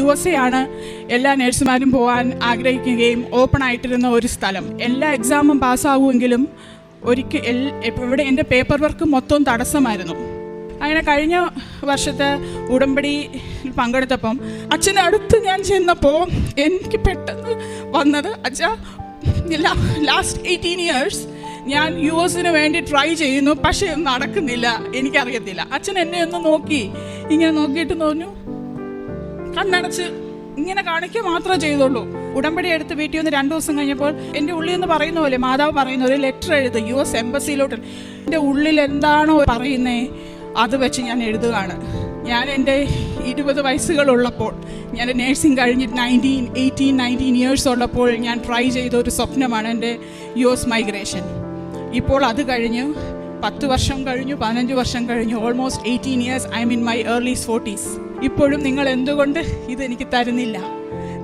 USA ആണ് എല്ലാ നഴ്സുമാരും പോകാൻ ആഗ്രഹിക്കുകയും ഓപ്പൺ ആയിട്ടിരുന്ന ഒരു സ്ഥലം. എല്ലാ എക്സാമും പാസ്സാകുമെങ്കിലും ഇവിടെ എൻ്റെ പേപ്പർ വർക്ക് മൊത്തം തടസ്സമായിരുന്നു. അങ്ങനെ കഴിഞ്ഞ വർഷത്തെ ഉടമ്പടി പങ്കെടുത്തപ്പം അച്ഛൻ്റെ അടുത്ത് ഞാൻ ചെന്നപ്പോൾ എനിക്ക് പെട്ടെന്ന് വന്നത്, അച്ഛാ ലാസ്റ്റ് 18 years ഞാൻ US വേണ്ടി ട്രൈ ചെയ്യുന്നു, പക്ഷേ നടക്കുന്നില്ല, എനിക്കറിയത്തില്ല. അച്ഛൻ എന്നെ ഒന്ന് നോക്കി, ഇങ്ങനെ നോക്കിയിട്ട് തോന്നു, കണ്ണടച്ച് ഇങ്ങനെ കാണിക്കുക മാത്രമേ ചെയ്തുള്ളൂ. ഉടമ്പടി എടുത്ത് വീട്ടിൽ വന്ന് 2 ദിവസം കഴിഞ്ഞപ്പോൾ എൻ്റെ ഉള്ളിൽ നിന്ന് പറയുന്ന പോലെ, മാതാവ് പറയുന്ന ഒരു ലെറ്റർ എഴുത് US എംബസിയിലോട്ട്. എൻ്റെ ഉള്ളിൽ എന്താണോ പറയുന്നേ അത് വെച്ച് ഞാൻ എഴുതുകയാണ്. ഞാൻ എൻ്റെ 20 വയസ്സുകളുള്ളപ്പോൾ, ഞാൻ നേഴ്സിംഗ് കഴിഞ്ഞിട്ട് 18-19 years ഉള്ളപ്പോൾ ഞാൻ ട്രൈ ചെയ്ത ഒരു സ്വപ്നമാണ് എൻ്റെ US മൈഗ്രേഷൻ. ഇപ്പോൾ അത് കഴിഞ്ഞു 10 വർഷം കഴിഞ്ഞു, 15 വർഷം കഴിഞ്ഞു, almost 18 years. I M in my early 40s. ഇപ്പോഴും നിങ്ങൾ എന്തുകൊണ്ട് ഇതെനിക്ക് തരുന്നില്ല?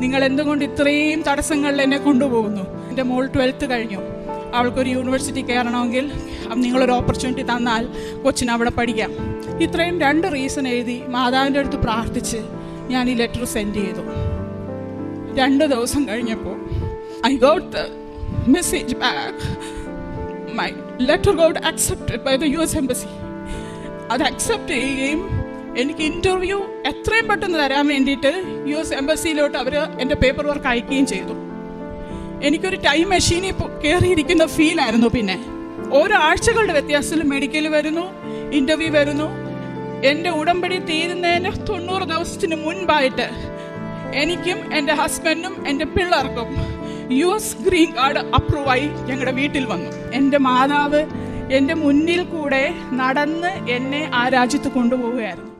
നിങ്ങൾ എന്തുകൊണ്ട് ഇത്രയും തടസ്സങ്ങളിൽ എന്നെ കൊണ്ടുപോകുന്നു? എൻ്റെ മോൾ 12th കഴിഞ്ഞു, അവൾക്കൊരു യൂണിവേഴ്സിറ്റി കയറണമെങ്കിൽ നിങ്ങളൊരു ഓപ്പർച്യൂണിറ്റി തന്നാൽ കൊച്ചിന് അവിടെ പഠിക്കാം. ഇത്രയും 2 റീസൺ എഴുതി മാതാവിൻ്റെ അടുത്ത് പ്രാർത്ഥിച്ച് ഞാൻ ഈ ലെറ്റർ സെൻഡ് ചെയ്തു. 2 ദിവസം കഴിഞ്ഞപ്പോൾ I got the message back. My letter got accepted by the US embassy. അത് അക്സെപ്റ്റ് ചെയ്യുകയും എനിക്ക് ഇൻ്റർവ്യൂ എത്രയും പെട്ടെന്ന് തരാൻ വേണ്ടിയിട്ട് US എംബസിയിലോട്ട് അവർ എൻ്റെ പേപ്പർ വർക്ക് അയക്കുകയും ചെയ്തു. എനിക്കൊരു ടൈം മെഷീനിൽ കയറിയിരിക്കുന്ന ഫീലായിരുന്നു. പിന്നെ ഓരോ ആഴ്ചകളുടെ വ്യത്യാസത്തിൽ മെഡിക്കൽ വരുന്നു, ഇൻ്റർവ്യൂ വരുന്നു. എൻ്റെ ഉടമ്പടി തീരുന്നതിന് 90 ദിവസത്തിന് മുൻപായിട്ട് എനിക്കും എൻ്റെ ഹസ്ബൻഡും എൻ്റെ പിള്ളേർക്കും US ഗ്രീൻ കാർഡ് അപ്രൂവായി ഞങ്ങളുടെ വീട്ടിൽ വന്നു. എൻ്റെ മാതാവ് എൻ്റെ മുന്നിൽ കൂടെ നടന്ന് എന്നെ ആ രാജ്യത്ത് കൊണ്ടുപോവുകയായിരുന്നു.